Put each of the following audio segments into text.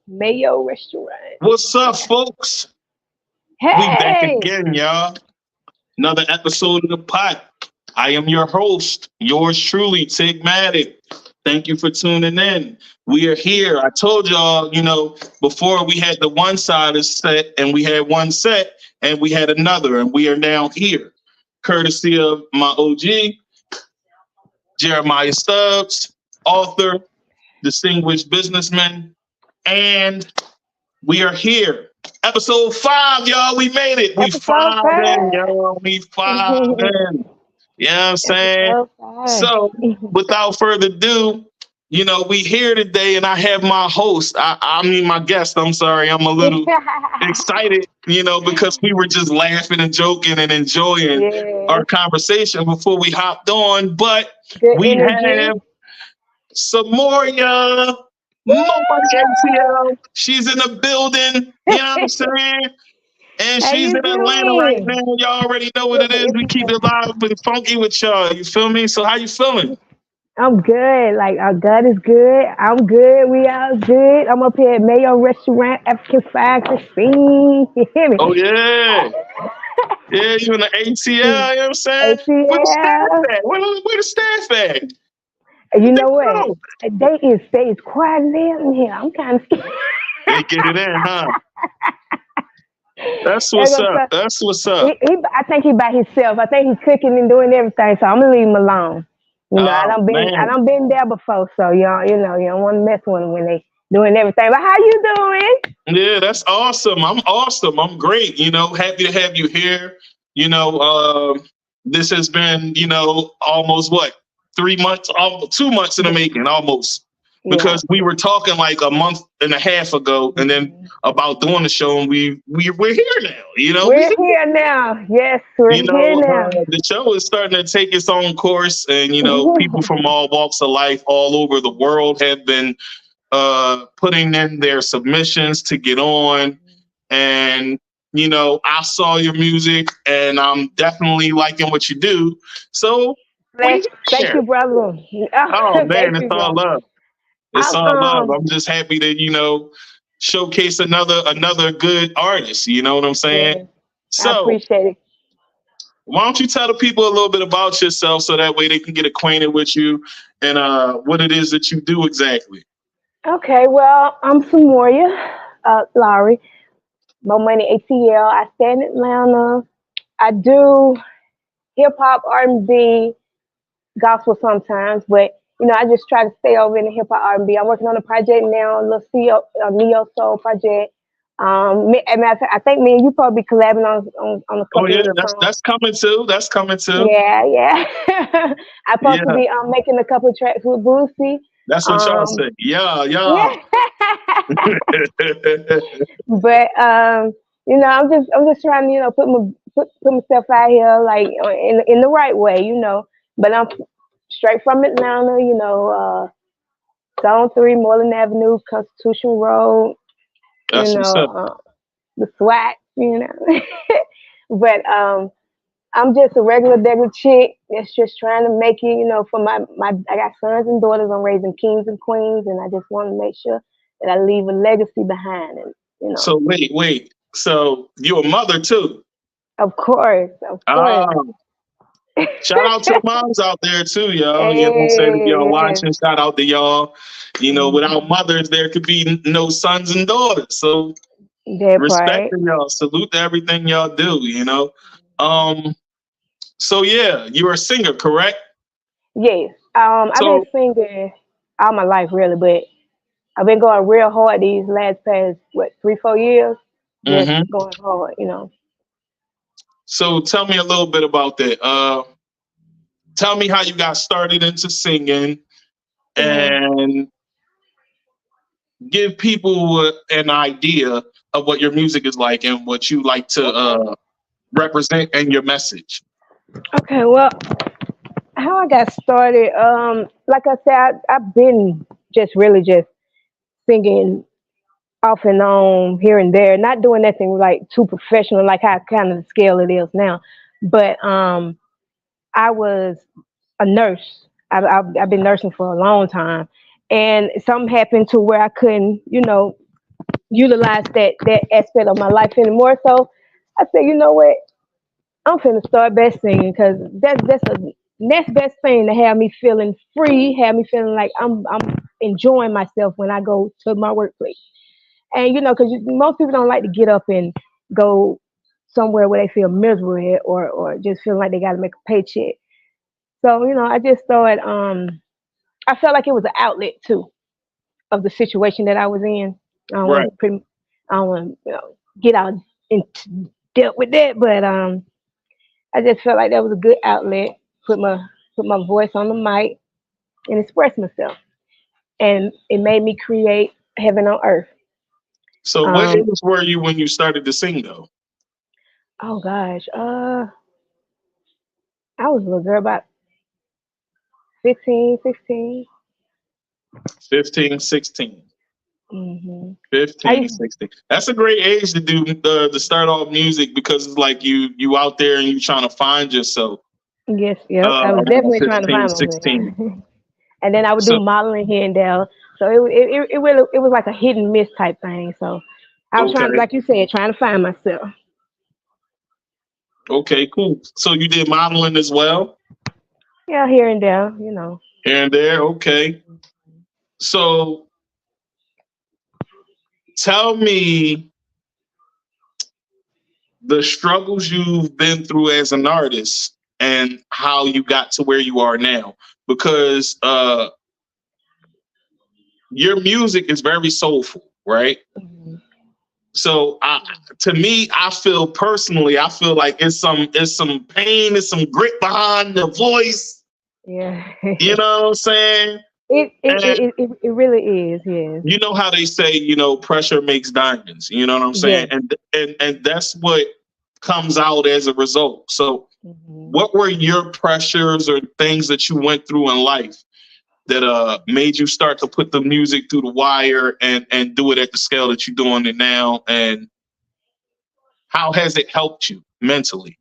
Mayo Restaurant. What's up, folks? We back Hey, again, y'all. Another episode of the pot. I am your host, yours truly, Tigmatic. Thank you for tuning in. We are here. I told y'all, before we had the one side of set and we had one set and we had another, and we are now here. Courtesy of my OG, Jeremiah Stubbs, author, distinguished businessman, and we are here. Episode 5, y'all. We made it. We episode 5 in, five. y'all. We 5 in. You know what I'm saying? Episode five. So, without further ado, we here today, and I have my host. I mean, my guest. I'm sorry. I'm a little excited, because we were just laughing and joking and enjoying Yeah, our conversation before we hopped on. But good we energy. have Samorya ATL. She's in the building. You know what I'm saying? And How she's you in Atlanta right doing? now. Y'all already know what it is. We keep it live and funky with y'all. You feel me? So how you feeling? I'm good. Like our God is good. I'm good. We all good. I'm up here at Mayo Restaurant, African Fine Cuisine. You hear me? Oh yeah. Yeah, you in the ATL, you know what I'm saying? Where the ATL. staff at? Where the staff at? You What they know what? do? They is quiet in here. I'm kind of scared. They get it in, huh? That's There what's goes up. That's what's up. I think he by himself. I think he's cooking and doing everything. So I'm gonna leave him alone. I Oh I man. done been there before. So you don't want to mess with them when they doing everything. But how you doing? Yeah, that's awesome. I'm awesome. I'm great. Happy to have you here. You know, this has been, almost what, 3 months, 2 months in the making, almost. Yeah. Because we were talking like a month and a half ago, and then Mhm. about doing the show, and we're here now. We We're here now. Yes, we're here now. the show is starting to take its own course, and people from all walks of life all over the world have been putting in their submissions to get on. And, I saw your music and I'm definitely liking what you do. So we Thank here. you, brother. Oh Oh, man, thank it's you, all brother. love. It's I'm all love. I'm just happy to, showcase another good artist. You know what I'm saying? yeah, I So appreciate it. why don't you tell the people a little bit about yourself so that way they can get acquainted with you and what it is that you do exactly. Okay, well, I'm Samorya Lowery, Mo Money ATL. I stay in Atlanta. I do hip hop, R&B, gospel sometimes, but I just try to stay over in the hip hop R&B. I'm working on a project now, a little neo soul project. As a matter of fact, I think me and you probably collabing on a Oh couple yeah, of that's songs. that's coming too. That's coming too. Yeah, yeah. I'm supposed to Yeah, be making a couple of tracks with Boosie. that's what y'all Um, say. Yeah, yeah. yeah. But I'm just trying to put myself out here like in the right way. But I'm straight from Atlanta. Zone 3, Moreland Avenue, Constitution Road. You That's what's know, up. the SWAT. But I'm just a regular chick that's just trying to make it. For my I got sons and daughters. I'm raising kings and queens, and I just want to make sure that I leave a legacy behind. And So wait. So you're a mother too. of course, of course. Um, Shout out to the moms out there too, y'all. You know what I'm saying? If y'all Hey, watching, shout out to y'all. Without mhm. mothers, there could be no sons and daughters. So That respect part. to y'all. Salute to everything y'all do. Um, so yeah, you're a singer, correct? Yes. I've been So singing all my life, really, but I've been going real hard these last past 3-4 years. Just mhm. going hard. So tell me a little bit about that. Tell me how you got started into singing Hmm. and give people an idea of what your music is like and what you like to Okay. represent and your message. Okay. Well, how I got started, like I said, I've been just really just singing off and on here and there, not doing nothing like too professional, like how kind of the scale it is now. But I was a nurse. I've been nursing for a long time, and something happened to where I couldn't, utilize that aspect of my life anymore. So I said, you know what, I'm finna start best singing because that's a next best thing to have me feeling free, have me feeling like I'm enjoying myself when I go to my workplace. And because most people don't like to get up and go somewhere where they feel miserable at, or just feeling like they got to make a paycheck. So I just thought I felt like it was an outlet too of the situation that I was in. I don't Right. want to pretty, I don't want to get out into depth with that, but I just felt like that was a good outlet. Put my voice on the mic and express myself, and it made me create heaven on earth. So what age Um, were you when you started to sing though? oh gosh, I was a little girl about 15, 16. 15, 16. Mm-hmm. I 15, used 16. That's a great age to do to start off music because it's like you out there and you trying to find yourself yes, yep. I was around definitely trying to 15, find 16. myself. And then I would do So modeling here and there. So it was like a hit and miss type thing. So I was trying, okay, like you said, trying to find myself. okay, cool. So you did modeling as well Yeah, here and there. here and there. Okay. So tell me the struggles you've been through as an artist and how you got to where you are now because your music is very soulful, right? Mhm. So to me, I feel personally, I feel like it's some pain, it's some grit behind the voice. Yeah. You know what I'm saying? it, it And it it it really is. Yes. you know how they say, pressure makes diamonds. You know what I'm saying? Yes. And that's what comes out as a result. So, Hmm. what were your pressures or things that you went through in life that made you start to put the music through the wire and do it at the scale that you're doing it now? And how has it helped you mentally?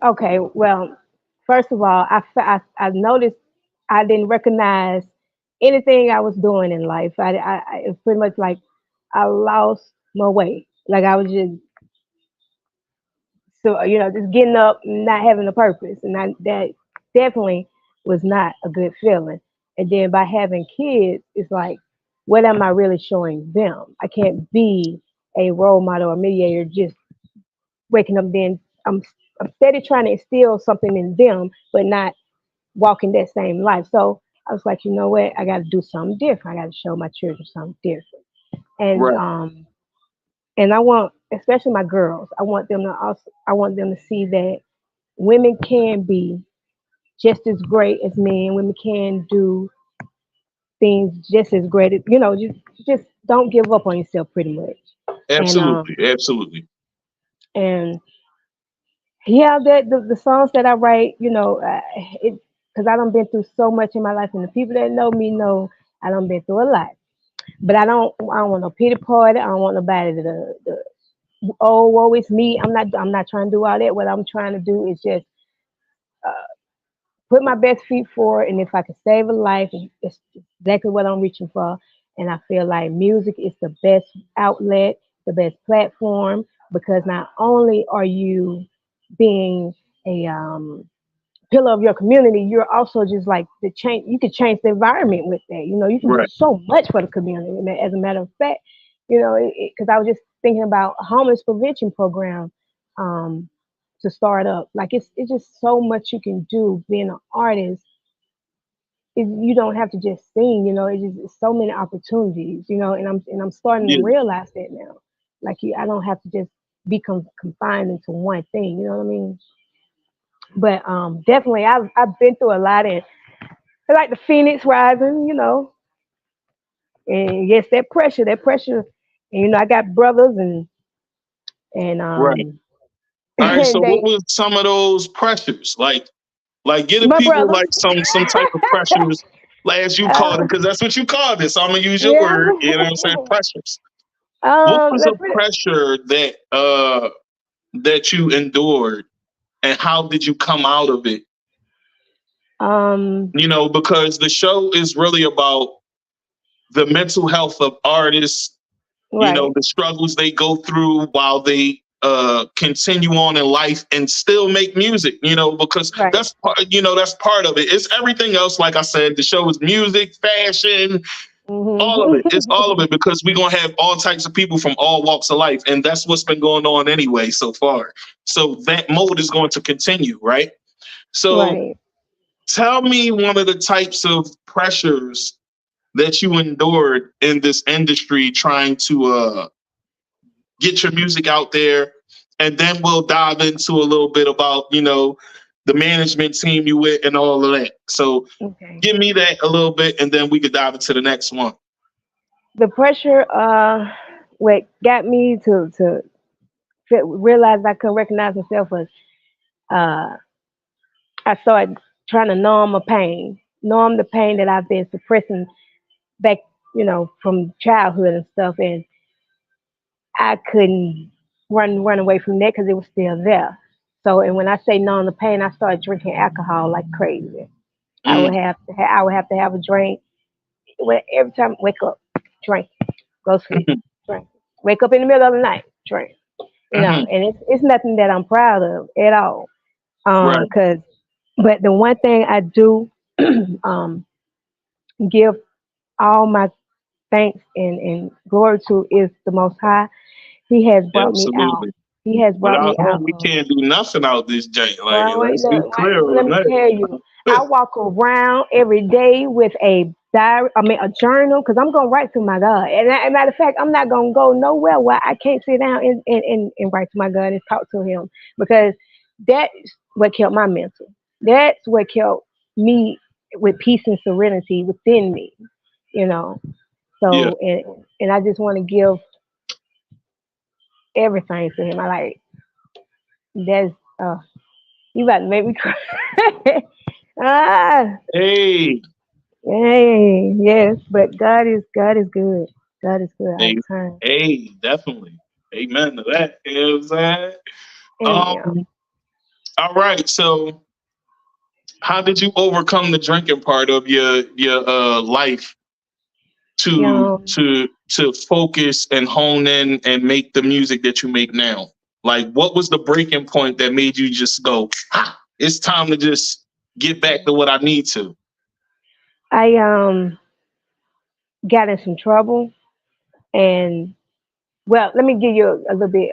Okay. Well, first of all, I noticed I didn't recognize anything I was doing in life. It's pretty much like I lost my way. Like I was just, so just getting up, not having a purpose, and that definitely was not a good feeling. And then by having kids, it's like, what am I really showing them? I can't be a role model or mediator just waking up. Then I'm steady trying to instill something in them, but not walking that same life. So I was like, you know what? I got to do something different. I got to show my children something different. And Right. I want, especially my girls, I want them to see that women can be just as great as men. Women can do things just as great. Just don't give up on yourself, pretty much. And Absolutely. Absolutely. and yeah, that the songs that I write, it because I done been through so much in my life, and the people that know me know I done been through a lot. But I don't want no pity party. I don't want nobody to oh, woe it's me. I'm not trying to do all that. What I'm trying to do is just put my best feet forward, and if I can save a life, it's exactly what I'm reaching for. And I feel like music is the best outlet, the best platform, because not only are you being a pillar of your community, you're also just like the change. You could change the environment with that. You can do Right. so much for the community. And as a matter of fact, because I was just thinking about a homeless prevention program um, to start up. Like it's just so much you can do being an artist. You don't have to just sing. It's so many opportunities. And I'm starting to Yeah. realize that now. Like I don't have to just be confined into one thing. You know what I mean? But definitely, I've been through a lot, and I like the phoenix rising, and yes, that pressure, and I got brothers, and Right. All right. So and what they, was some of those pressures? Like giving my people brothers, like some type of pressures, like as you called it, uh, because that's what you called it. So I'm gonna use your yeah, word. You know what I'm saying? Pressures. What was a let's put it, pressure that you endured, and how did you come out of it? You know, because the show is really about the mental health of artists, you know, right, the struggles they go through while they continue on in life and still make music, you know, because right. that's part, you know, that's part of it. It's everything else. Like I said, the show is music, fashion, all of it. It's all of Hmm. it because we're going to have all types of people from all walks of life. And that's what's been going on anyway so far. So that mode is going to continue, right? So Right. tell me one of the types of pressures that you endured in this industry trying to get your music out there, and then we'll dive into a little bit about, you know, the management team you with and all of that. So Okay. give me that a little bit, and then we could dive into the next one. The pressure, what got me to realize I couldn't recognize myself was, uh, I started trying to numb the pain that I've been suppressing back, from childhood and stuff, and I couldn't run away from that because it was still there. So, and when I say numb the pain, I started drinking alcohol like crazy. Mm, I would have to have a drink every time I wake up, drink, go sleep, mhm, drink, wake up in the middle of the night, drink. mhm. And it's nothing that I'm proud of at all. Right. Cause, but the one thing I do um, give all my thanks and glory to is the Most High. He has brought me out. Absolutely. He has brought Without me him, out we of. can't do nothing out this jank. Like, Well, let's be clear let on me that. tell you, I walk around every day with a diary, a journal, because I'm gonna write to my God. And as a matter of fact, I'm not gonna go nowhere where I can't sit down and write to my God and talk to Him, because that's what kept my mental. That's what kept me with peace and serenity within me. You know. Yeah. So and I just want to give everything to Him. I like that's you about to make me cry. ah. Hey, Hey, yes, but God is good. God is good all hey, the time. hey, definitely. Amen to that. You know what I'm saying? And Um, all right. So how did you overcome the drinking part of your life to yeah, to focus and hone in and make the music that you make now? Like, what was the breaking point that made you just go, ah, it's time to just get back to what I need to? I got in some trouble, and well, let me give you a little bit.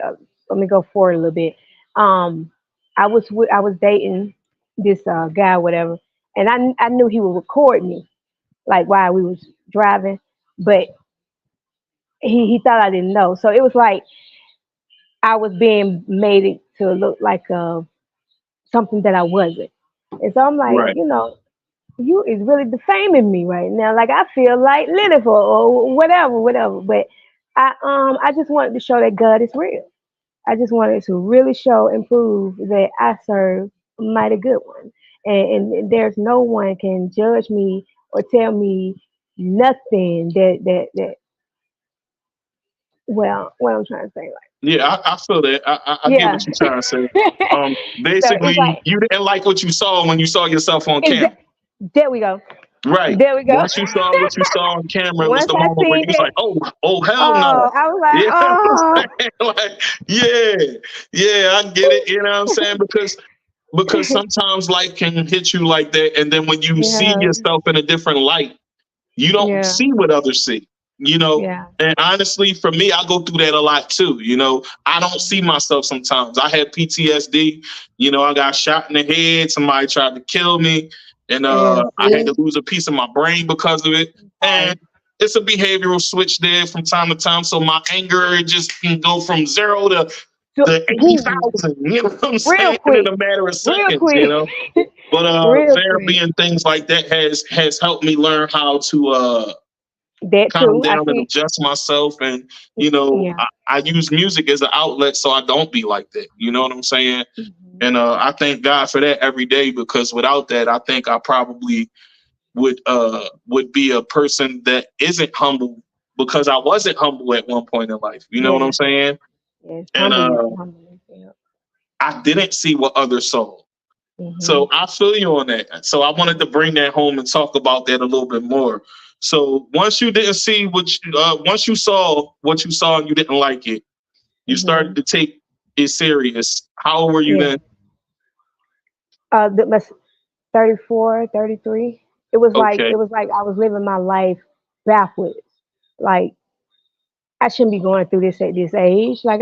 Let me go forward a little bit. Um, I was dating this guy, whatever, and I knew he would record me like while we was driving, but he thought I didn't know. So it was like I was being made to look like something that I wasn't. And so I'm like, Right. you is really defaming me right now. Like I feel like Lennifer or whatever, whatever. But I just wanted to show that God is real. I just wanted to really show and prove that I serve a mighty good one. And there's no one can judge me or tell me nothing that well, what I'm trying to say, like, Yeah, I feel that. I get yeah. what you're trying to say. So it's Basically, like you didn't like what you saw when you saw yourself on is camera. there we go. Right. There we go. Once you saw what you saw on camera, it was Once the I moment where seen you was that, like, oh, hell no. oh, I was like, Yeah, oh, like, yeah, yeah, I get it. You know what I'm saying? Because sometimes life can hit you like that, and then when you see yeah, yourself in a different light, you don't yeah, see what others see, you know. yeah, And honestly, for me, I go through that a lot too. You know, I don't see myself sometimes. I had PTSD. You know, I got shot in the head. Somebody tried to kill me, and yeah. I had to See, lose a piece of my brain because of it. right. And it's a behavioral switch there from time to time. So my anger it just can go from zero So, to boom, 80,000. You know what I'm real saying? In quick, a matter of real seconds. You quick, know. But real therapy quick. and things like that has helped me learn how to That calm too. I down and see. adjust myself. And, you know, Yeah. I use music as an outlet so I don't be like that. You know what I'm saying? Mhm. And I thank God for that every day because without that, I think I probably would be a person that isn't humble because I wasn't humble at one point in life. You know what I'm Yes, saying? yes. And Humbleness. Yeah. I didn't see what others saw. So I feel you on that. So I wanted to bring that home and talk about that a little bit more. So once you didn't see once you saw what you saw and you didn't like it, you started to take it serious. How old were you Yeah. then? That's 34, 33. It was like Okay. I was living my life backwards. Like I shouldn't be going through this at this age. I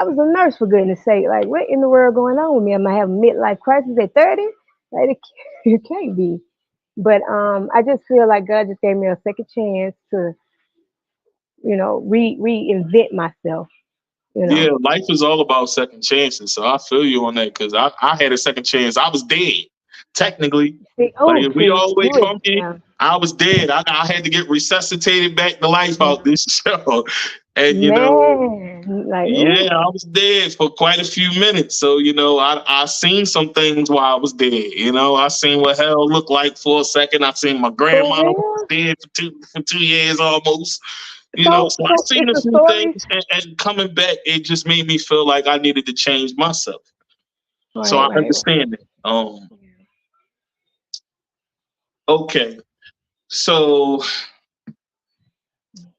was a nurse for goodness sake. Like what in the world going on with me? Am I having midlife crisis at 30? Like it can't be. But I just feel like God just gave me a second chance to, reinvent myself. You Yeah, know. life is all about second chances. So I feel you on that because I had a second chance. I was dead, technically. Like if we See, all the way you was funky, I was dead. I had to get resuscitated back to life out this show. And man, like yeah, I was dead for quite a few minutes. So, I seen some things while I was dead. I seen what hell looked like for a second. I seen my for grandma was real. dead for 2 years almost. So I So seen it's a a few story. things, and coming back, it just made me feel like I needed to change myself. So Right, I right, right. understand it. Okay. So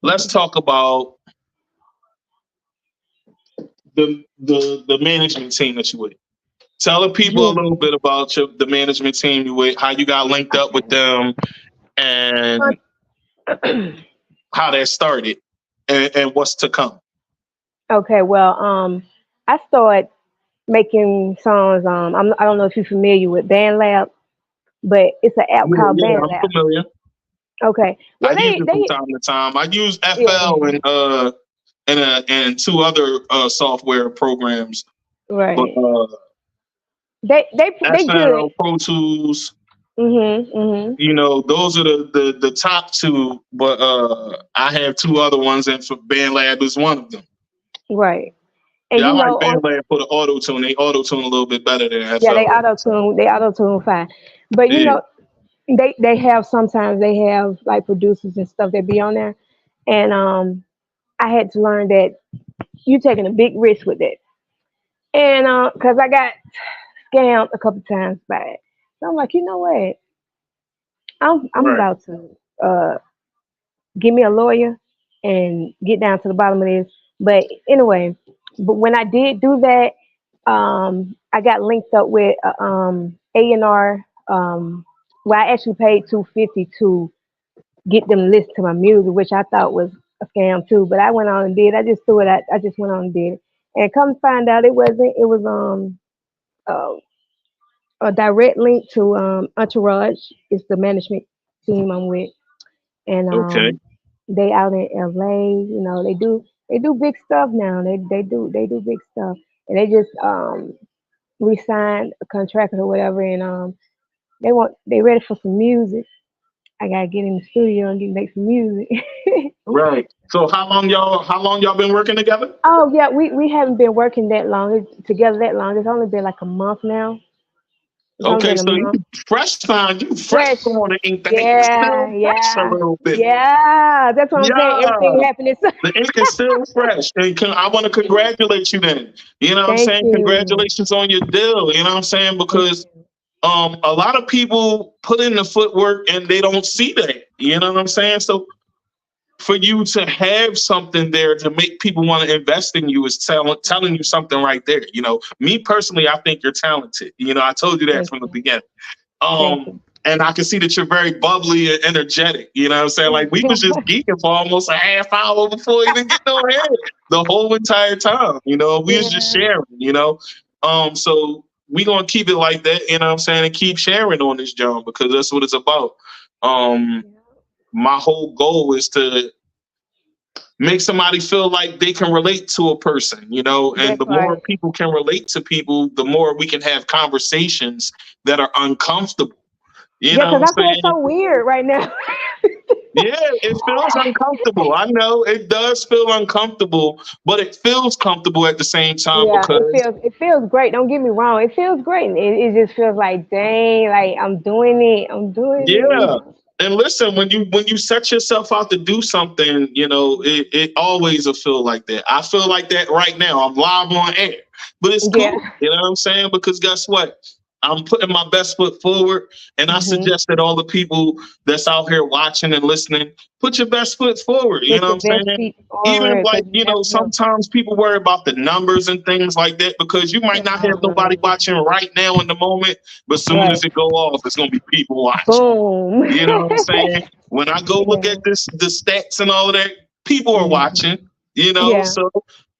let's talk about the management team that you with. Tell the people a little bit about the management team you with, how you got linked up with them, and how that started, and what's to come. Okay, well, I started making songs. I don't know if you're familiar with BandLab, but it's an app Yeah, called yeah, I'm BandLab. familiar. Okay, I well, use it from they, time to time. I use yeah, FL and two other software programs, but right. They good. FL, Pro Tools, Mhm. those are the top two. But I have two other ones, and for BandLab is one of them. Right. And Yeah, I you like know, on BandLab for the auto tune. They auto tune a little bit better than yeah, they FL. auto tune. They auto tune fine. But Yeah, they have sometimes they have like producers and stuff that be on there, and I had to learn that you taking a big risk with it, and because I got scammed a couple times by it, so I'm like, you know what, I'm right. about to get me a lawyer and get down to the bottom of this. But anyway, but when I did do that, I got linked up with A&R. Where I actually paid 250 to get them to listen to my music, which I thought was a scam too. But I went on and did. I just threw it. I just went on and did it. And come to find out, it wasn't. It was uh, a direct link to Entourage. It's the management team I'm with, and Okay. they out in LA. They do big stuff now. They do big stuff, and they just re-signed a contract or whatever, and they ready for some music. I gotta get in the studio and make some music. Right. So how long y'all been working together? Oh yeah, we haven't been working that long together that long. It's only been like a month now. It's only Okay, been a so month. you fresh Fresh. on the ink. The ink is Yeah, still fresh a yeah, little bit. yeah. That's what I'm saying. Yeah. Everything happening. The ink is still fresh. And I want to congratulate you then. You know what I'm Thank saying? you. Congratulations on your deal. You know what I'm saying? Thank Because you. a lot of people put in the footwork and they don't see that. You know what I'm saying? So for you to have something there to make people want to invest in you is telling you something right there. Me personally, I think you're talented. I told you that Thank from the you. beginning. Thank you. And I can see that you're very bubbly and energetic. You know what I'm saying? Like we was just geeking for almost a half hour before we even get no ahead. The whole entire time. We was just Yeah. sharing. So we gonna keep it like that, you know what I'm saying, and keep sharing on this, John, because that's what it's about. Um, my whole goal is to make somebody feel like they can relate to a person, and That's the more right. people can relate to people, the more we can have conversations that are uncomfortable. You Yeah, know what because I'm I feel saying? so weird right now. Yeah, it feels uncomfortable. I know it does feel uncomfortable, but it feels comfortable at the same time Yeah, it because feels it feels great. Don't get me wrong. It feels great. It just feels like dang, like I'm doing it. I'm doing yeah. it. And listen, when you set yourself out to do something, it always will feel like that. I feel like that right now. I'm live on air, but it's Yeah. cool. You know what I'm saying? Because guess what? I'm putting my best foot forward, and I Mhm. suggest that all the people that's out here watching and listening, put your best foot forward. You Put know what your I'm best saying? feet Even forward, like, because you never know. sometimes people worry about the numbers and things like that because you might not have nobody Uh, watching right now in the moment, but soon as right. it go off, it's gonna be people watching. Boom. You know what I'm saying? When I go look Yeah. at the stats and all of that, people are Mhm. watching, Yeah. so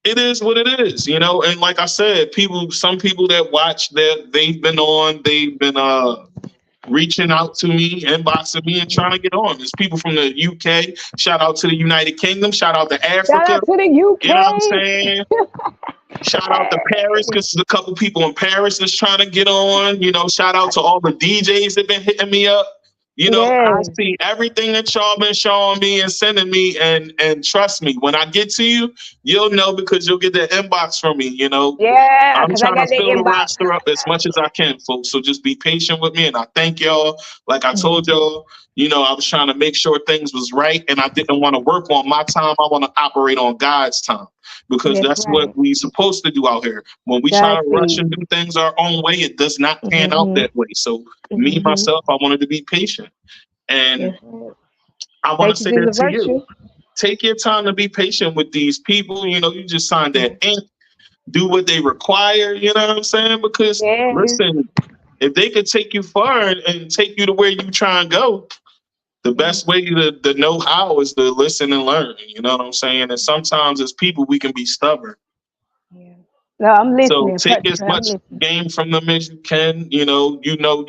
it is what it is, and like I said, some people that watch that they've been reaching out to me, inboxing me and trying to get on. There's people from the UK, shout out to the United Kingdom, shout out to Shout Africa, out to the you know what I'm UK. saying? Shout out to Paris because there's a couple people in Paris that's trying to get on. Shout out to all the DJs that been hitting me up. I Yes. see everything that y'all been showing me and sending me, and trust me, when I get to you, you'll know because you'll get the inbox from me. Yeah, I'm because I trying to got the fill the inbox. roster up as much as I can, folks. So just be patient with me, and I thank y'all. Like I told Mhm. y'all, I was trying to make sure things was right, and I didn't want to work on my time. I want to operate on God's time because That's that's what right. we supposed to do out here. When we try God's to rush speed. and do things our own way, it does not pan out Mhm. that way. So me Mhm. myself, I wanted to be patient, and Yes. Right. I want to Patience say is that a to you. virtue. Take your time to be patient with these people. You just signed that Mhm. ink, do what they require. You know what I'm saying? Because Yes. listen, if they could take you far and take you to where you try and go, the Yes. best way to know how is to listen and learn. You know what I'm saying? And sometimes as people, we can be stubborn. Yeah. No, I'm So listening. take as I'm much listening. game from them as you can. You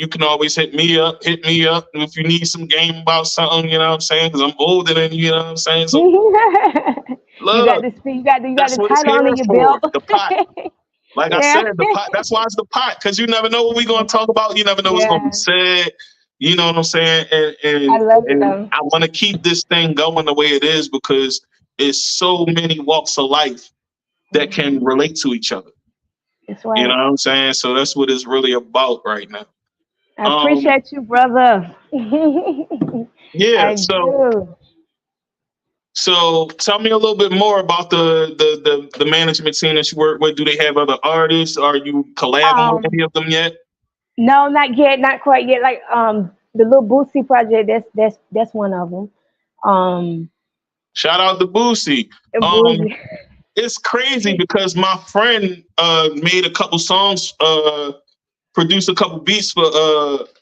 can always hit me up. Hit me up if you need some game about something. You know what I'm saying? Because I'm older than you. You know what I'm saying? So You got look, this. You got that's the what it's title here under your for. belt. The pot. Like I Yeah. said, the pot. That's why it's the pot, because you never know what we're gonna talk about. You never know what's gonna be Yeah. said. You know what I'm saying? And I and love it and though. I want to keep this thing going the way it is because it's so many walks of life that Mhm. can relate to each other. That's You know right. what I'm saying? So that's what it's really about right now. I Um, appreciate you, brother. yeah. I So do. so tell me a little bit more about the management team that you work with. Do they have other artists? Are you collabing with Um, any of them yet? no, not yet, not quite yet. Like the little Boosie project. That's one of them. Um, Shout out to Boosie. Um, Boosie. it's crazy because my friend made a couple songs, produced a couple beats for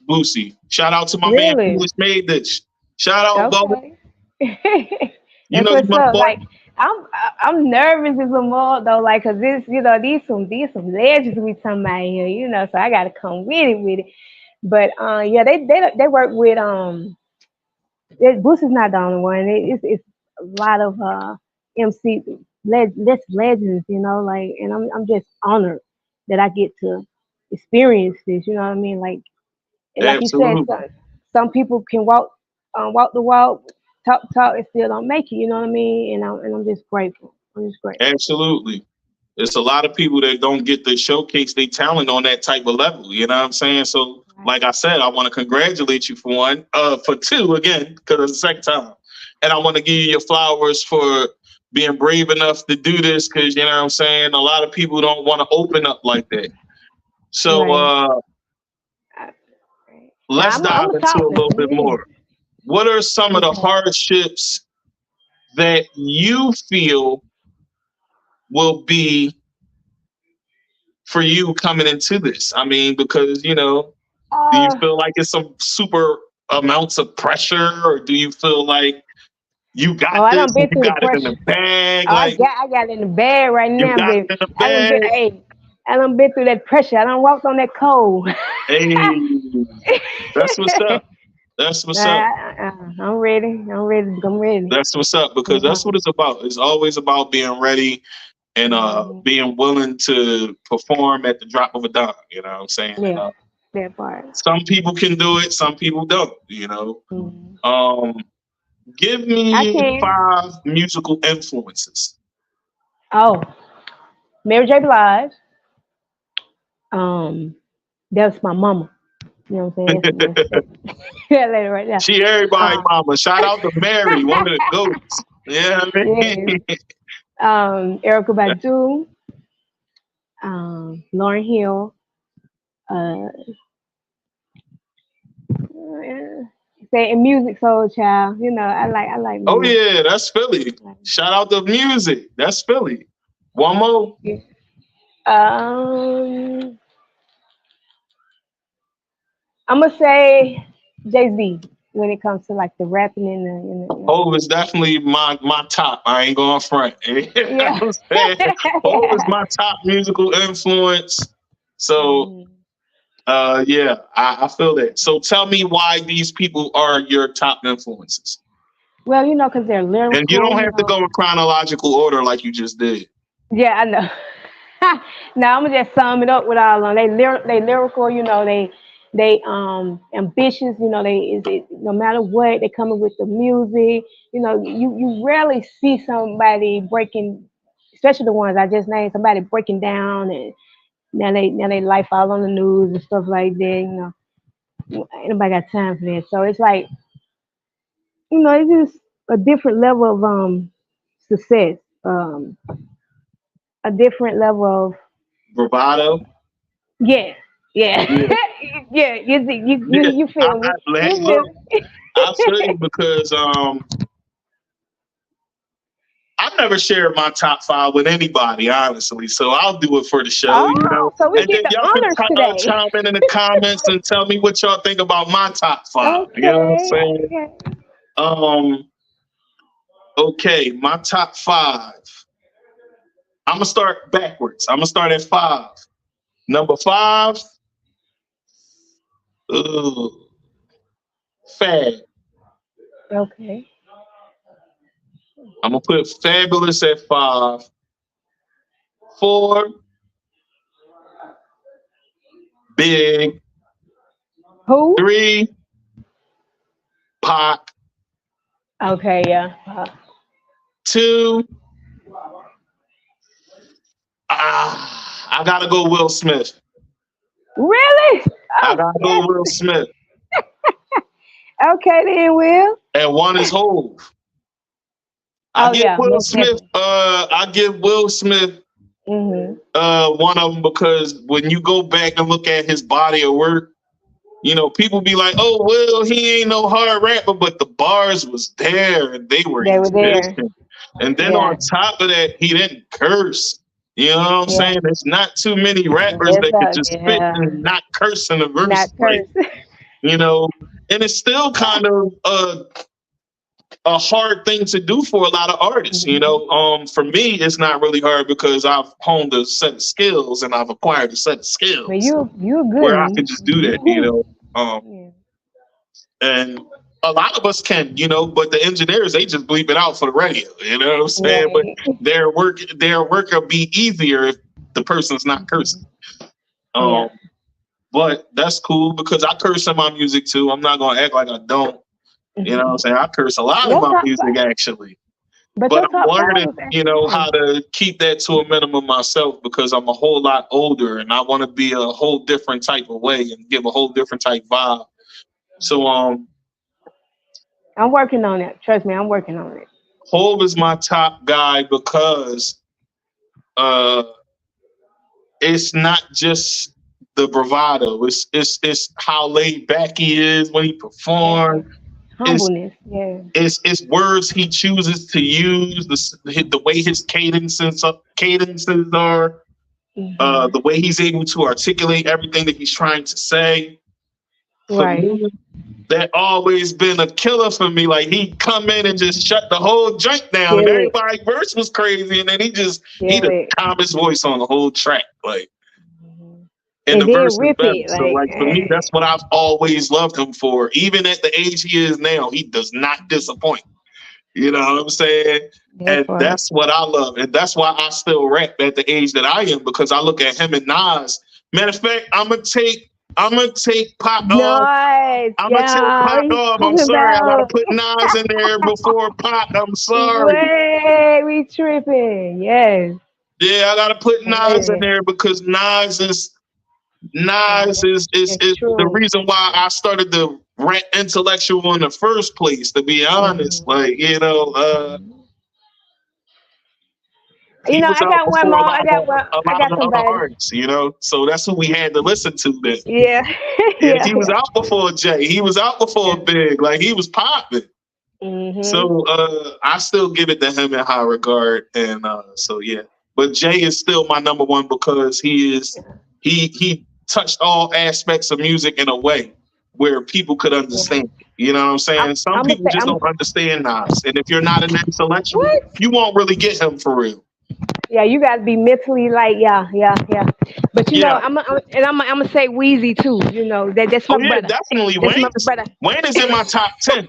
Boosie. Shout out to my man Really? English made this. Shout out, Bubba. Okay. You That's know you what's my up. boy. Like I'm nervous as a more though, like 'cause this, these some legends we talking about here, so I gotta come with it. But yeah, they work with Boosie's not the only one. It's a lot of MC that's legends, like, and I'm just honored that I get to experience this. You know what I mean? Like you said, Absolutely. some people can walk the walk, talk the talk, and still don't make it. You know what I mean? And I'm just grateful. I'm just grateful. Absolutely. It's a lot of people that don't get to showcase their talent on that type of level. You know what I'm saying? So, Right. like I said, I want to congratulate you for one, for two again, because it's the second time, and I want to give you your flowers for being brave enough to do this, because you know what I'm saying. A lot of people don't want to open up like that. So, Right. I- right. Now let's I'm dive gonna into talk a now. little bit more. What are some of the Okay. hardships that you feel will be for you coming into this? I mean, because do you Uh, feel like it's some super amounts of pressure, or do you feel like you oh, got I this done and been you through the got it in the pressure. bag? Oh, Like I got it in the bag right you now, got baby. it in the I done been, bag? hey, I done been through that pressure. I done walked on that cold. Hey, that's what's up. That's what's up. I'm ready. I'm ready. I'm ready. That's what's up, because that's Uh-huh. what it's about. It's always about being ready and Mhm. being willing to perform at the drop of a dime. You know what I'm saying? And Yeah, that part. some people can do it, some people don't. Mhm. Um, give I me can. 5 musical influences. Oh, Mary J. Blige. Um, that's my mama. You know what I'm saying? That's that lady right there. She everybody Um, mama. Shout out to Mary, one of the goats. Yeah, I yes. mean, Erica Badu. Lauren Hill. Uh, say in music, soul child. You know, I like Oh music. yeah, that's Philly. Shout out to music. That's Philly. One more. Yeah. Um, I'm gonna say Jay Z when it comes to like the rapping Hov is definitely my top. I ain't going front. You know yeah. what I'm saying? Hov is my top musical influence. So Mhm. yeah, I feel that. So tell me why these people are your top influences. Well, you know, because they're And you lyrical. don't You have to know. go in chronological order like you just did. Yeah, I know. Now I'm gonna just sum it up with all of them. They lyrical. You know, they ambitious. You know, they is it no matter what they coming with the music. You know, you rarely see somebody breaking, especially the ones I just named. Somebody breaking down and now they life all on the news and stuff like that. You know, ain't nobody got time for that. So it's like it's just a different level of success. A different level of Bravado. yeah, yeah, Yeah. yeah. You see, you you Yeah. you feel me? You Look, feel me? I feel you because I've never shared my top five with anybody, honestly. So I'll do it for the show, you know. Oh, so we And then get the y'all can honors today. chime in the comments and tell me what y'all think about my top five. You know what I'm Okay, saying? okay. Um, okay, my top five. I'm gonna start backwards. I'm gonna start at five. Number five, ugh, Fab. Okay. I'm gonna put Fabulous at five. Four, Big. Who? Three, Pac. Okay, yeah. Two, I gotta go Will Smith. Really? I Oh, gotta go yes. Will Smith. Okay, then, Will. And one is Hove. I Oh, give yeah, Will most Smith, definitely. I give Will Smith Mhm. one of them because when you go back and look at his body of work, you know, people be like, oh, Will, he ain't no hard rapper, but the bars was there and they were They were there. efficient. And then Yeah, on top of that, he didn't curse. You know what I'm yeah. saying? There's not too many rappers Yes, that could just spit yeah. and not curse in a Not verse. Like, curse. you know, and it's still kind of a hard thing to do for a lot of artists. You Mhm. know, for me, it's not really hard because I've honed a set of skills and I've acquired a set of But skills you a good where I can one. just do that. You know, Yeah. and a lot of us can, you know, but the engineers they just bleep it out for the radio. You know what I'm saying? But Right. their work will be easier if the person's not cursing. Mhm. Yeah. Um, but that's cool because I curse in my music too. I'm not gonna act like I don't. You know what I'm saying? I curse a lot in Your my top music five, actually. but But your I'm top five learning, was you actually know, nice. how to keep that to a minimum myself because I'm a whole lot older and I want to be a whole different type of way and give a whole different type vibe. So I'm working on it. Trust me, I'm working on it. Hove is my top guy because uh it's not just the bravado. It's how laid back he is when he Yeah. performs. It's Humbleness. Yeah. it's words he chooses to use. The way his cadences are. Hmm. The way he's able to articulate everything that he's trying to say. For Right. me, that always been a killer for me. Like he come in and just shut the whole joint down, and Kill it. everybody verse was crazy, and then he Kill the it. calmest voice on the whole track. Like Mhm. and And the then verse is rip better. it So like. like for me, that's what I've always loved him for. Even at the age he is now, he does not disappoint. You know what I'm saying? That And part. that's what I love. And that's why I still rap at the age that I am, because I look at him and Nas. Matter of fact, I'm gonna take Pop off. Nice. I'm gonna take Yeah. Pop He's off. I'm talking sorry. I gotta about. put Nas in there before Pop. I'm sorry. Way we tripping. Yes. Yeah, I gotta put Nas in Yes. there because Nas is Nas Yes. It's is the true. reason why I started the rap intellectual in the first place, to be honest. Hmm. Like, you know, He was I out got one before more. I got one. a I lot of got the other somebody. artists, you know. So that's who we had to listen to then. Yeah, Yeah, yeah, he was yeah. out before Jay. He was out before Big. Like he was popping. Mhm. So I still give it to him in high regard. And so yeah. But Jay is still my number one because he touched all aspects of music in a way where people could Yeah. understand. You know what I'm I'm. saying? Some I'm gonna people say. just don't understand Nas. And if you're not in that selection, What? you won't really get him for real. Yeah, you gotta be mentally like, yeah, yeah, yeah. But Yeah. I'm gonna say Wheezy too. That's Oh my yeah, brother. definitely. That's my brother. Wayne is in my top 10.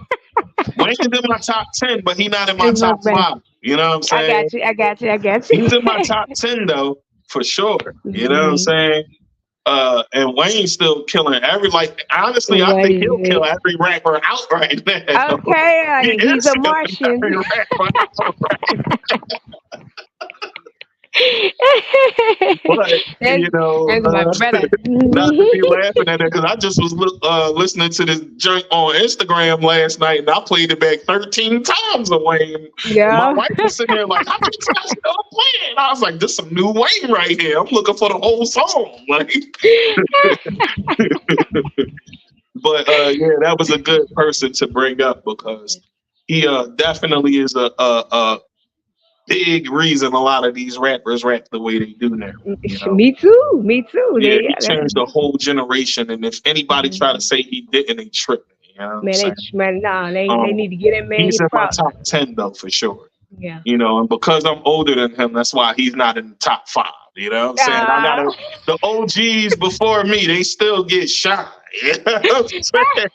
Wayne is in my top 10, but he not in my That's my top brother. 5. You know what I'm I saying? got you. I got you. I got you. He's in my top 10 though, for sure. You know what I'm Mhm. saying? And Wayne's still killing honestly, I think he'll kill Wait. every rapper out right now. Okay, He he's is a killing Martian. every rapper out right. But that's, that's my brother. not to be laughing at it because I just was listening to this joint on Instagram last night and I played it back 13 times of Wayne. My Yeah. wife was sitting there like, "How many times you gonna play it?" I was like, "This some new Wayne right here. I'm looking for the whole song." Like, but yeah, that was a good person to bring up because he definitely is a big reason a lot of these rappers rap the way they do now. You know. Me too. Me too. Yeah, he Yeah, that's changed the whole generation, and if anybody try to say he didn't, they tripping. You know what I'm man. saying? They need to get that man He's his in my props. top 10 though for sure. Yeah. You know, and because I'm older than him, that's why he's not in the top 5. You know what I'm saying? I got Ah. the OGs before me, they still get shot. You know what I'm saying?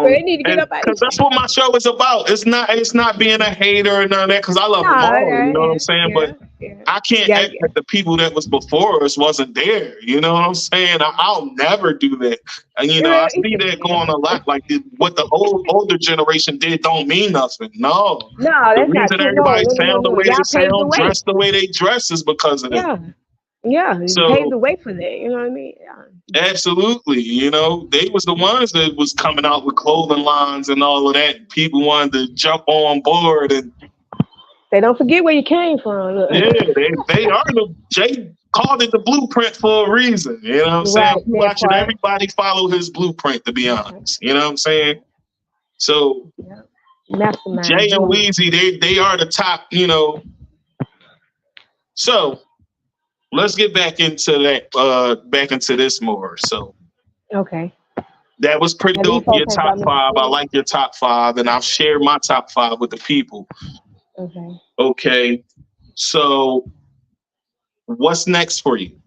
Well, they need to get And up out of because that's what my show is about. It's not being a hater or none of that. Because I love them No, all. You yeah, know what yeah, I'm saying? But yeah, yeah. I can't Yeah, act like the people that was before us wasn't there. You know what I'm saying? I'll never do that. And I see that yeah. going a lot. Like what the older generation did don't mean nothing. No, No, the that's not reason true. No, everybody no, no, no, sound the no. way they Y'all paved the sound, way. dress the way they dress, is because of them. Yeah, yeah. You paved So the way for that. You know what I mean? Yeah. absolutely, they was the ones that was coming out with clothing lines and all of that. People wanted to jump on board, and They don't forget where you came from. Look. yeah, they are the Jay called it the blueprint for a reason. You know what I'm saying? Right, We that watching part. everybody follow his blueprint, to be honest. You know what I'm saying? So Yeah. Mastermind, Jay and genius. Weezy, they are the top. So let's get back into that, back into this more. So Okay. that was pretty Now these dope. folks Your ain't top brought me no 5. I food. like your top 5, and I've shared my top 5 with the people. Okay. Okay. So what's next for you?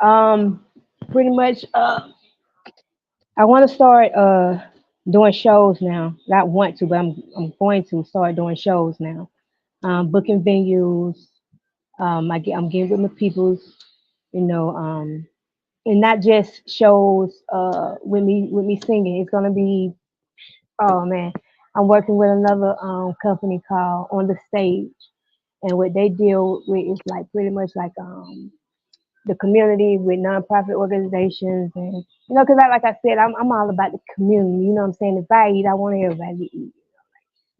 Um, Pretty much. I want to start doing shows now. Not want to, but I'm going to start doing shows now. Booking venues. I'm getting with my peoples. You know. And not just shows with me singing. It's gonna be, oh man, I'm working with another company called On the Stage, and what they deal with is like pretty much like the community with nonprofit organizations, and because like I said, I'm all about the community. You know what I'm saying? If I eat, I want everybody to eat.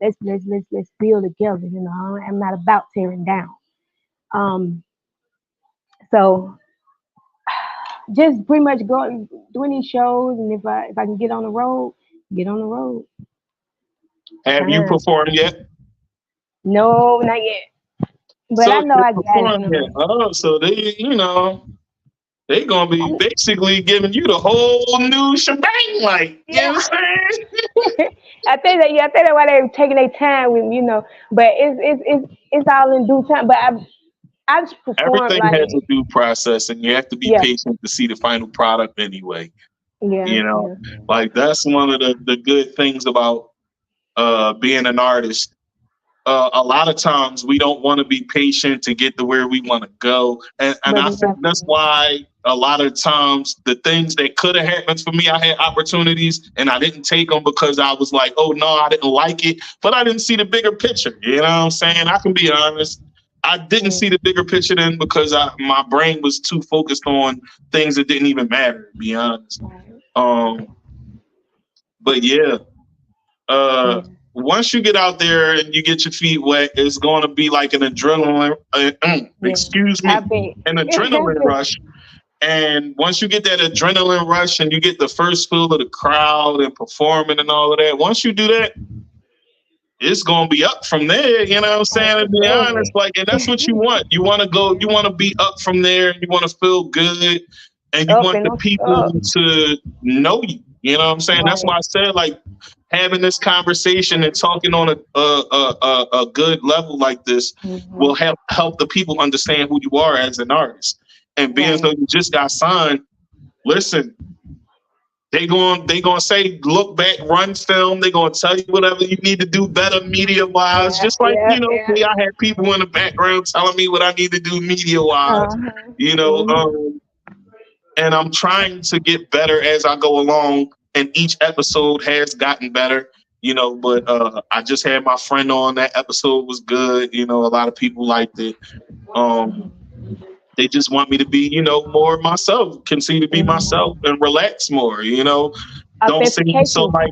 Let's build together. I'm not about tearing down. Um, so just pretty much going doing these shows, and if I can get on the road, get on the road. Have you Time. performed yet? No, not yet. But I So know you I got it on performed the yet? road. Oh, so they gonna be I'm, basically giving you the whole new shebang, like you know yeah, what I'm saying? I think that. Yeah, I think that why they're taking their time with me. But it's all in due time. But I just performed Everything like, has a due process, and you have to be yeah, patient to see the final product anyway. yeah, You know, yeah. like that's one of the good things about being an artist. A lot of times we don't want to be patient to get to where we want to go. And But I we think have that's to. why a lot of times the things that could have happened for me, I had opportunities and I didn't take them because I was like, oh no, I didn't like it, but I didn't see the bigger picture. You know what I'm saying? I can be honest. I didn't Yeah. see the bigger picture then because my brain was too focused on things that didn't even matter, to be honest. Right. Um, but yeah, uh, Yeah. once you get out there and you get your feet wet, it's going to be like an adrenaline, Yeah. excuse I me, bet. an adrenaline rush. And once you get that adrenaline rush and you get the first feel of the crowd and performing and all of that, once you do that, it's gonna be up from there. You know what I'm saying? To be honest, like, and that's what you want. You want to go. You want to be up from there. You want to feel good, and you Up want and the up. people to know you. You know what I'm saying? That's Right. why I said, like, having this conversation and talking on a good level like this will Mm-hmm. help the people understand who you are as an artist. And being as though Right. you just got signed, listen, they gonna say look back, run film. They gonna tell you whatever you need to do better media wise. Yeah. Just like Yeah. me, Yeah. I had people in the background telling me what I need to do media wise. Uh-huh. You know, Mm-hmm. and I'm trying to get better as I go along. And each episode has gotten better. You know, but I just had my friend on. That episode was good. You know, a lot of people liked it. Um, they just want me to be, more myself, continue to be myself Mm-hmm. and relax more, don't seem so Authentication. like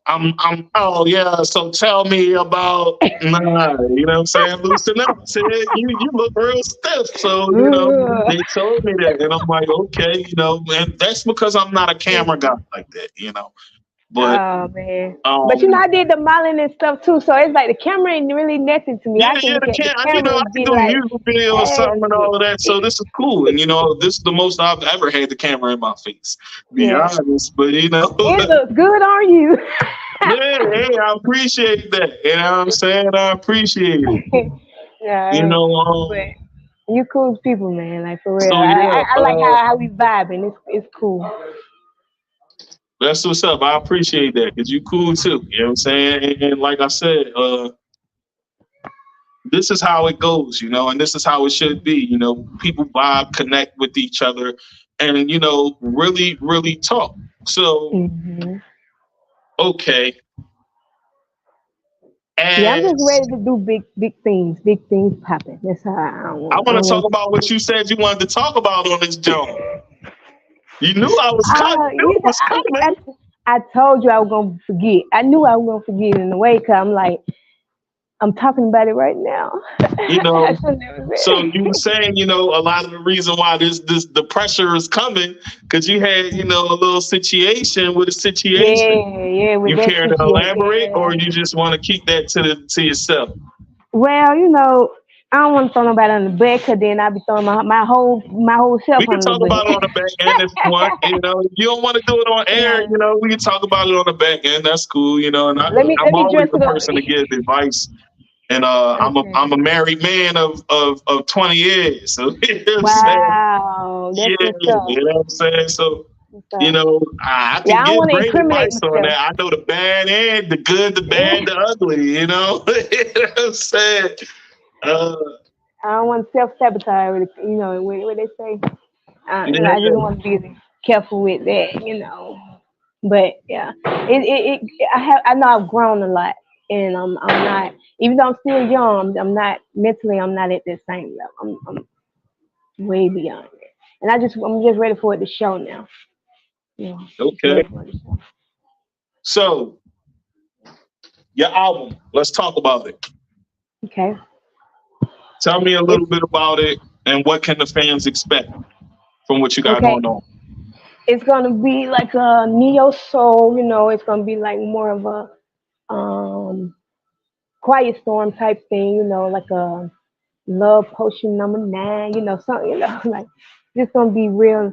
I'm oh yeah, so tell me about you know what I'm saying? Loosen up, Ted. You look real stiff. So, Ugh. they told me that and I'm like, okay, and that's because I'm not a camera guy like that. But Oh man. But um I did the modeling and stuff too, so it's like the camera ain't really nothing to me. yeah, I can yeah, look the at the can camera I and can be do like, music video or hey, something and all of that. So this is cool. And this is the most I've ever had the camera in my face. Be yeah. honest. But It looks good on you. yeah, hey, I appreciate that. You know what I'm saying? I appreciate it. You Yeah, know, but you cool people, man. Like for real. so I yeah, I, I like how we vibing. It's cool. that's what's up. I appreciate that because you cool too. You know what I'm saying? And like I said, this is how it goes, and this is how it should be. People vibe, connect with each other, and really, really talk. So, Hmm. okay, Yeah, I'm just as ready to do big things. Big things popping. That's how I I want. I want to talk want. about what you said you wanted to talk about on this joint. You knew I was coming. You knew it was coming. I told you I was gonna forget. I knew I was gonna forget in a way, cause I'm like I'm talking about it right now. You I know, should never so you were said. saying, a lot of the reason why the pressure is coming because you had, a little situation with a situation. Yeah, yeah, with You that care to situation. elaborate, or Yeah. you just want to keep that to yourself? Well, I don't want to throw nobody on the back, cause then I be throwing my whole self We can on the talk about it on the back end if you want. If you don't want to do it on air, back. we can talk about it on the back end. That's cool, and Let I'm me always dress the it up. person to give advice. And Okay. I'm a married man of 20 years. So you know what I'm saying? Wow, Yeah, that's what's up. you know what I'm saying? So, What's up. I Yeah, can I don't give want to great incriminate advice on myself. that. I know the bad and the good, the bad, the ugly, you know? You know what I'm saying? Uh, I don't want to self sabotage. What they say. I just yeah. want to be careful with that. But yeah, I know I've grown a lot, and I'm not. Even though I'm still young, I'm not mentally. I'm not at the same level. I'm way beyond it, and I'm just ready for it to show now. Just Okay. ready for it to show. So, your album, let's talk about it. Okay. Tell me a It's little bit about it and what can the fans expect from what you got okay. going on. It's gonna be like a neo soul. It's gonna be like more of a quiet storm type thing. Like a love potion number 9. Something. Like just gonna be real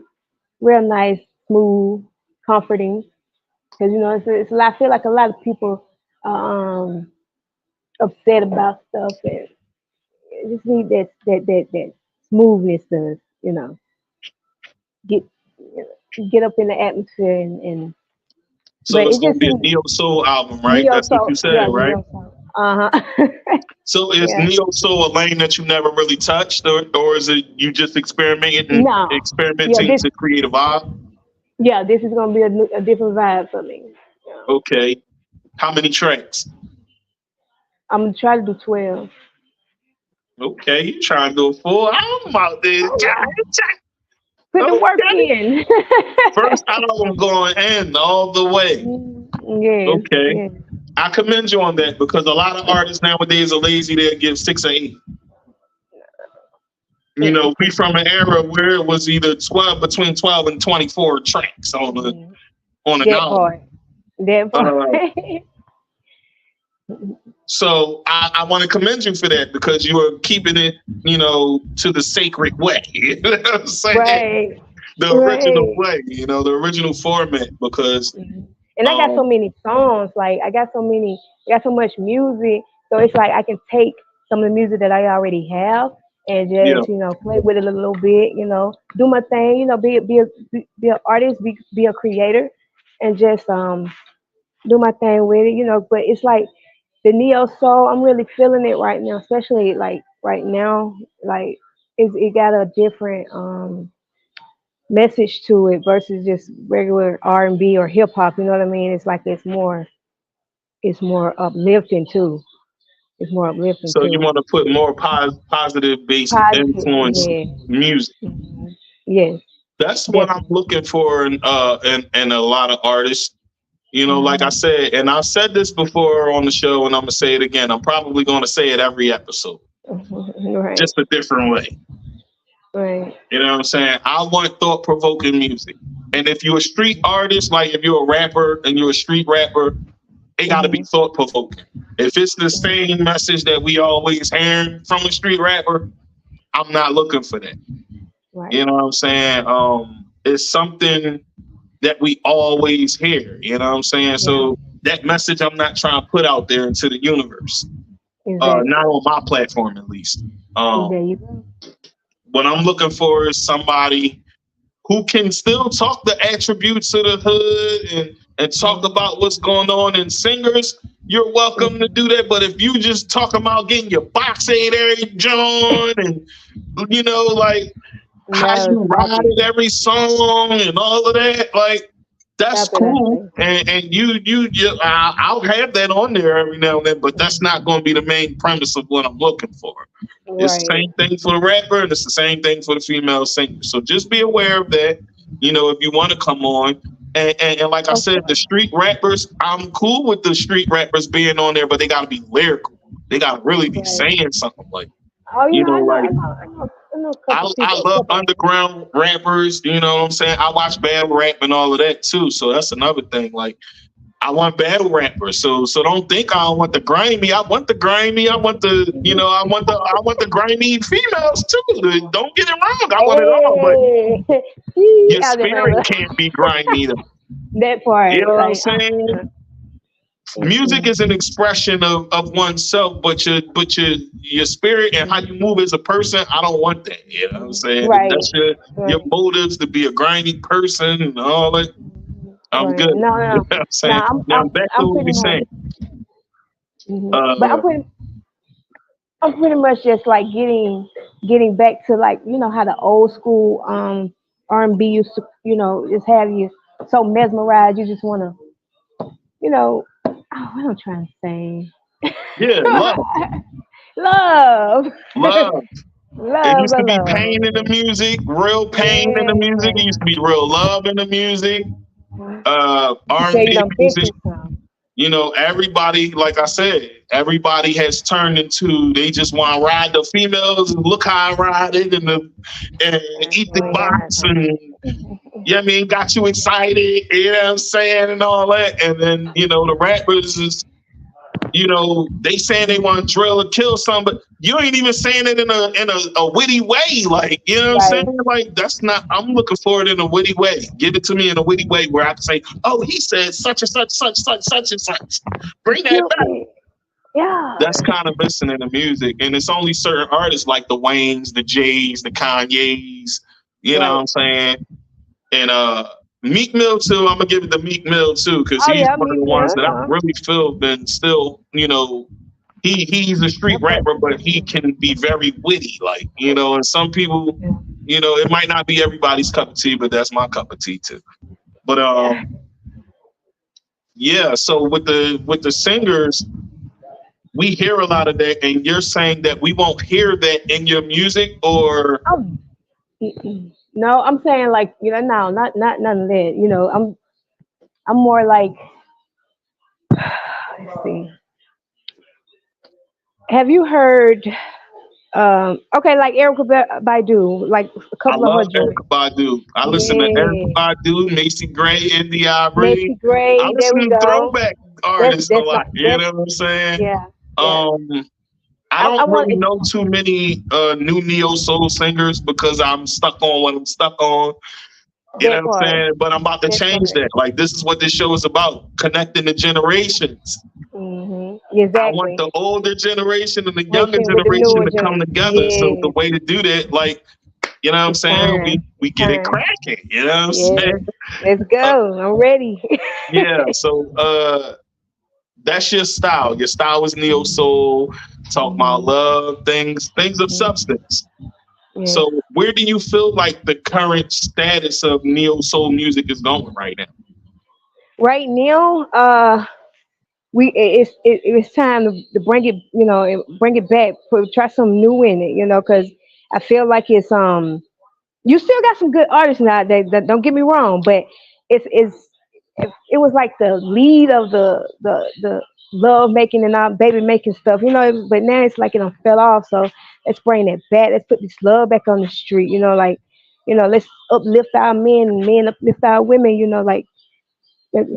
nice, smooth, comforting. Because it's a lot. I feel like a lot of people are upset about stuff, and just need that smoothness to get get up in the atmosphere and So but it's it gonna just be a seems neo soul album, right? neo That's what soul, you said, yeah, right? neo soul. Uh-huh. So is Yeah. neo soul a lane that you never really touched, or is it you just No. Yeah, experimenting this to create a vibe? yeah, this is gonna be a different vibe for me. Yeah. Okay. How many tracks? I'm gonna try to do 12. Okay, you trying to do a full album out there. Oh God, yeah. Put the work okay. in. First album going in all the way. Yes, Okay. yes. I commend you on that because a lot of artists nowadays are lazy. They'll give 6 or 8. You know, we from an era where it was either 12 between 12 and 24 tracks on an That album. part. That part. Uh, so I want to commend you for that because you are keeping it, you know, to the sacred way. You know what I'm saying? Right. The original way, you know, the original format because and I got so many songs, like I got so much music. So it's like I can take some of the music that I already have and yeah. just, play with it a little bit, do my thing, be an artist, be a creator and just do my thing with it, but it's like the neo soul, I'm really feeling it right now, especially like right now, like it got a different message to it versus just regular R&B or hip hop. You know what I mean? It's like it's more uplifting too. It's more uplifting So you too. want to put more positive based Positive, influence yeah. music. Yes, That's what I'm definitely. looking for in a lot of artists. You know, like I said, and I've said this before on the show, and I'm gonna say it again. I'm probably going to say it every episode, Right, just a different way. right. You know what I'm saying? I want thought provoking music, and if you're a street artist, like if you're a rapper and you're a street rapper, it got to be thought provoking. If it's the same message that we always hear from a street rapper, I'm not looking for that. Right. You know what I'm saying? It's something that we always hear. You know what I'm saying? So that message I'm not trying to put out there into the universe. Exactly. Not on my platform, at least. There you go. What I'm looking for is somebody who can still talk the attributes of the hood and talk about what's going on in singers. You're welcome to do that. But if you just talk about getting your box aid every John and, you know, like how you ride it every song and all of that, like, that's cool. And I'll have that on there every now and then, but that's not going to be the main premise of what I'm looking for. It's the Right. same thing for the rapper and it's the same thing for the female singer. So just be aware of that, you know, if you want to come on. And like I said, the street rappers, I'm cool with the street rappers being on there, but they got to be lyrical. They got to really be saying something like, Oh, you know, I know, like, I know a couple I people. love underground rappers, you know what I'm saying? I watch battle rap and all of that too. So that's another thing. Like, I want battle rappers. So don't think I don't want the grimy. I want the grimy. I want the, you know, I want the grimy females too. Don't get it wrong. I want it all, but your spirit can't be grimy though. That part, You know what I'm like, saying? Music is an expression of oneself, but your spirit and how you move as a person, I don't want that. You know what I'm saying? If right, that's your motives to be a grimy person and all that, I'm right. good. No, You know what I'm no, saying? Now back to I'm what pretty we much, saying. but I'm pretty much just like getting back to, like, how the old school R&B used to, just have you so mesmerized you just want to, what I'm trying to say. Yeah, love. Love. Love. It Love used the to be pain in the love. music, real pain in the music. It used to Yeah. be real love in the music. Yeah, you R&B done been music. through some. You know, everybody, like I said, everybody has turned into they just want to ride the females and look how I ride it and eat the You ain't got box nothing. and I mean, got you excited, you know what I'm saying, and all that. And then, you know, the rappers is, you know, they saying they want to drill or kill some, but you ain't even saying it in a witty way. Like, you know what I'm saying? Right. Like, that's not, I'm looking for it in a witty way. Give it to me in a witty way where I can say, oh, he said such and such, such, such, such and such. Bring that Cute back. me. Yeah. That's kind of missing in the music. And it's only certain artists like the Waynes, the Jays, the Kanyes, you know what Right. I'm saying? And Meek Mill too. I'm gonna give it to Meek Mill too because Oh he's yeah, one of me the ones that I too. really feel been still, you know, he's a street rapper, but he can be very witty, like, you know. And some people, you know, it might not be everybody's cup of tea, but that's my cup of tea too. But yeah. So with the singers, we hear a lot of that, and you're saying that we won't hear that in your music, or Oh, no, I'm saying, like, no, not none of that. I'm more like, let's see. Have you heard? Okay, like Erica Baidu, like a I couple of her love joints. Erica Badu. I listen to Erica Yeah, Badu, Macy Gray, Indy Ivory. Macy I Gray. There listen we to go. throwback That's artists a that's lot. You that's know what I'm saying? yeah, yeah. Um, I I don't want really know too many new neo soul singers because I'm stuck on what I'm stuck on. You know that what I'm part. saying? But I'm about to That change part. that. Like this is what this show is about: connecting the generations. I want Exactly. the older generation and the younger Racing with the generation newer to come generation. together. So the Yes, way to do that, like you know what I'm it's saying, time. we get it Time. cracking. You know what I'm Yes. saying? Let's Uh, go. I'm ready. yeah. So that's your style. Your style is neo soul. Talk about Mhm. love, things of Mhm. substance. Yes. So where do you feel like the current status of neo soul music is going right now? Right now, it's time to bring it, bring it back, try some new in it, because I feel like it's you still got some good artists nowadays. Don't get me wrong, but it's it was like the lead of the love making and baby making stuff, but now it's like it done fell off. So let's bring it back. Let's put this love back on the street. Like let's uplift our men and men uplift our women. Like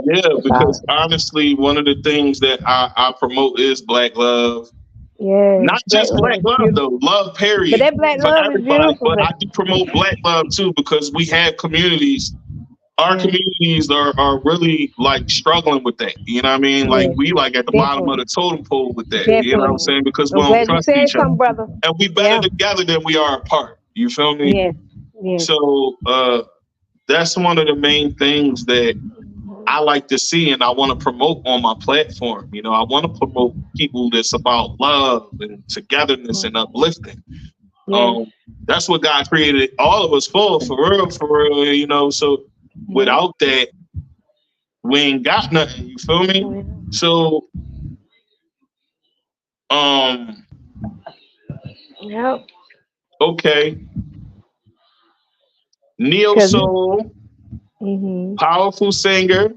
Yeah, that's because all. honestly, one of the things that I promote is black love. Yes, Not black just love black is love beautiful. though, love But period that black for love is everybody. beautiful. But But I do promote black love too because we have communities. Our yeah, communities are really like struggling with that. You know what I mean? Like yeah, we like at the bottom of definitely, the totem pole with that. You know what I'm definitely. saying? Because we I'm don't glad you trust said each other. something, brother. And we better Yeah, together than we are apart. You feel me? yes, yes. So that's one of the main things that I like to see and I want to promote on my platform. You know, I want to promote people that's about love and togetherness and uplifting. Yes. Um, that's what God created all of us for for real, you know. So Mhm. without that, we ain't got nothing, you feel me? So um Yep. okay, Neo Cause. Soul, Mhm. powerful singer,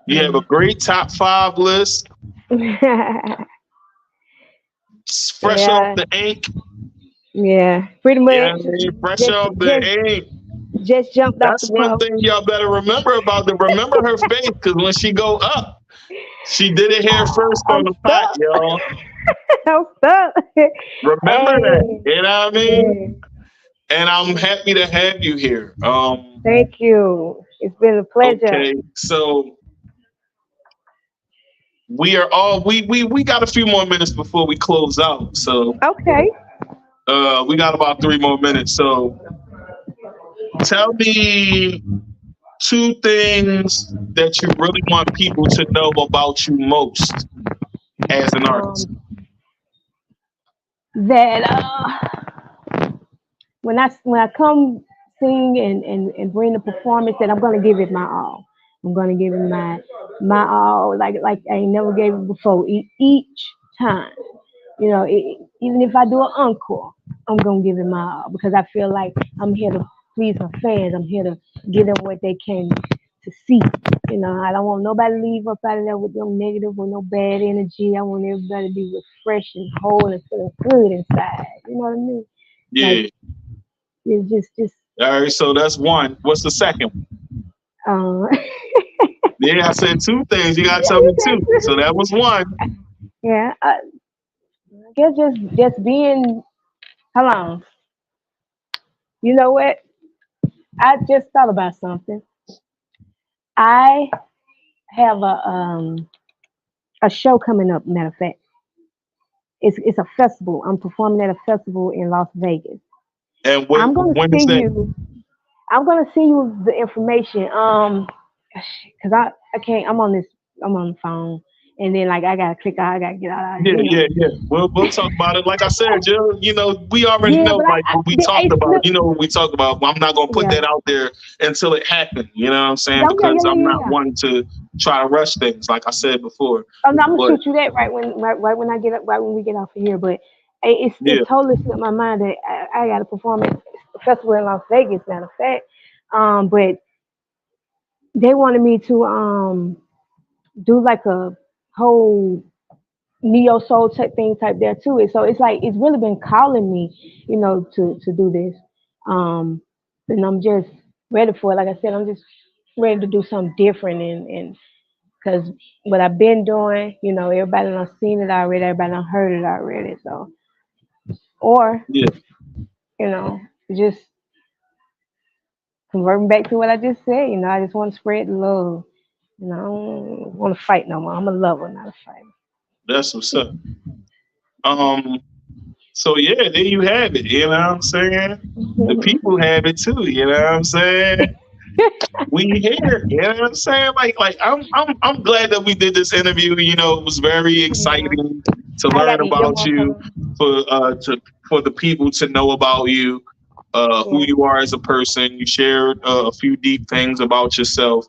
you have a Mhm. great top five list, fresh off Yeah. the ink. Yeah. Pretty Yeah, I much. mean, fresh Just off the just ink. just jumped off That's the one boat. thing y'all better remember about the remember her face because when she go up, she did it here first on I'm the pot, stuck. y'all. I'm stuck. Remember that. Hey. You know what I mean? Yeah. And I'm happy to have you here. Thank you. It's been a pleasure. Okay, so we are all we got a few more minutes before we close out. So Okay. we got about 3 more minutes. So tell me two things that you really want people to know about you most as an artist. Um, that when I come sing and bring the performance, that I'm gonna give it my all. I'm gonna give it my all, like I ain't never gave it before. Each time, even if I do an encore, I'm gonna give it my all because I feel like I'm here to please my fans. I'm here to give them what they came to see. I don't want nobody to leave up out of there with them negative or no bad energy. I want everybody to be refreshed and whole and feeling good inside. You know what I mean? Like Yeah. it's just All right. So that's one. What's the second one? uh Yeah, I said two things. You gotta yeah, tell you me two. So said that was one. yeah. I guess just being. Hold on. You know what? I just thought about something. I have a show coming up. Matter of fact, it's a festival. I'm performing at a festival in Las Vegas. And I'm gonna when is send that? you. I'm gonna send you the information. Cause I can't. I'm on the phone, and then like I gotta click out. I gotta get out. Yeah, yeah, yeah. We'll talk about it. Like I said, Jill, you know, we already Yeah, know but like what we talked it's about. You know what we talked about. I'm not gonna put yeah. that out there until it happened. You know what I'm saying? Yeah, yeah, Because yeah, I'm yeah, not yeah. one to try to rush things, like I said before. Oh, no, I'm gonna But shoot you that right when I get up, right when we get off of here. But yeah, it totally slipped my mind that I got to perform at a festival in Las Vegas. Matter of fact, but they wanted me to do like a whole. neo soul type thing type there too. And so it's like it's really been calling me, to do this. And I'm just ready for it. Like I said, I'm just ready to do something different and because what I've been doing, everybody done seen it already, everybody done heard it already. So or, Yeah, you know, just converting back to what I just said, I just want to spread love. I don't want to fight no more. I'm a lover, not a fighter. that's what's up. Um, so yeah, there you have it. You know what I'm saying? The people have it too. You know what I'm saying? We here. You know what I'm saying? Like I'm glad that we did this interview. It was very Yeah. exciting to I learn got to eat them about you, motherfuckers. for the people to know about you, who Yeah. you are as a person. You shared a few deep things about yourself.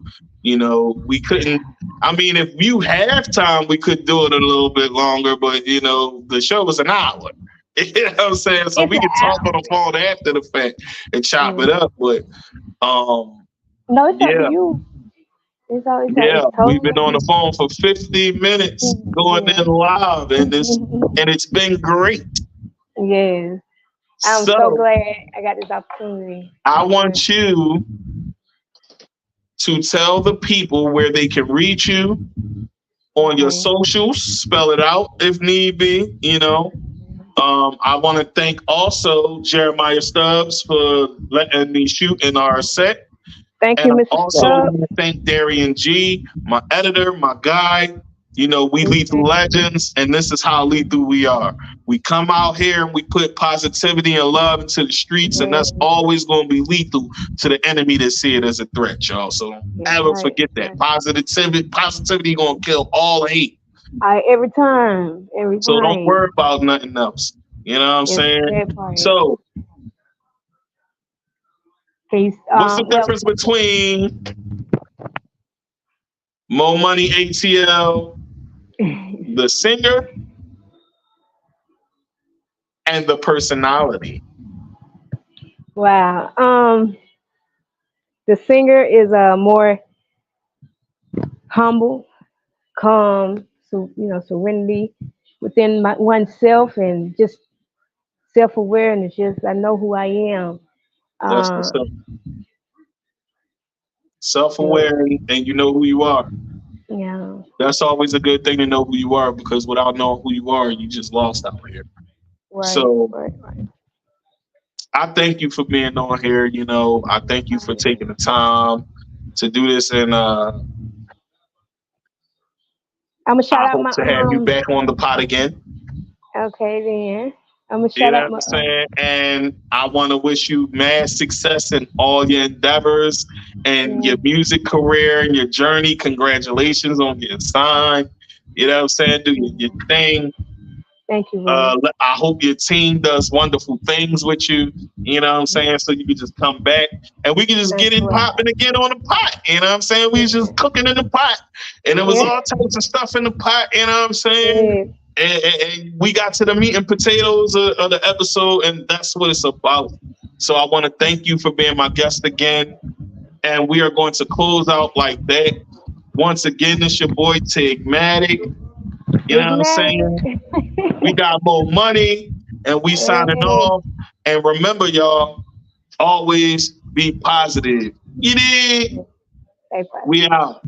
We couldn't. I mean, if you have time, we could do it a little bit longer, but the show was an hour. You know what I'm saying? So It's we an can talk on hour. the phone after the fact and chop it Mm. up. But um, No, it's up to yeah, you. yeah, It's we've totally been up on to the phone for 50 minutes, going in you. live, Yeah. and it's been great. Yes. I'm so So glad I got this opportunity. I For real. want you to tell the people where they can reach you on your Okay. socials. Spell it out if need be. I want to thank also Jeremiah Stubbs for letting me shoot in our set. Thank And you, I Mr. also Stubb. want to thank Darian G, my editor, my guy. We lethal Appreciate legends, and this is how lethal we are. We come out here and we put positivity and love into the streets, and that's you. always going to be lethal to the enemy that see it as a threat, y'all. So don't Yeah, ever right. forget that. Right. Positivity going to kill all hate. Every time. Every So don't time. worry about nothing else. You know what I'm Yes, saying? that part. So Case, what's the well, difference between Mo Money ATL, the singer, and the personality? wow. The singer is more humble, calm, so serenity within oneself, and just self awareness. Just I know who I am. That's what's Uh, up. so Self-aware, and you know who you are. yeah, That's always a good thing to know who you are, because without knowing who you are, you just lost out here. right, So right, right, I thank you for being on here. I thank you for right. taking the time to do this, and I'm gonna shout I out hope my to have you back on the pot again. Okay then. I'm gonna You shout know out what my I'm saying? And I want to wish you mad success in all your endeavors and yeah. your music career and your journey. Congratulations on getting signed. You know what I'm saying? Do your thing. Thank you, bro. I hope your team does wonderful things with you. You know what I'm saying? So you can just come back and we can just Thank get it you. popping again on the pot. You know what I'm saying? We was just Yeah. cooking in the pot, and it was Yeah. all types of stuff in the pot. You know what I'm saying? Yeah. And we got to the meat and potatoes of the episode, and that's what it's about. So I want to thank you for being my guest again, and we are going to close out like that. Once again, it's your boy Tigmatic. You know what I'm saying? Tigmatic. We got more money, and we signing Hey. off. And remember, y'all, always be positive. You did. Stay positive. We out.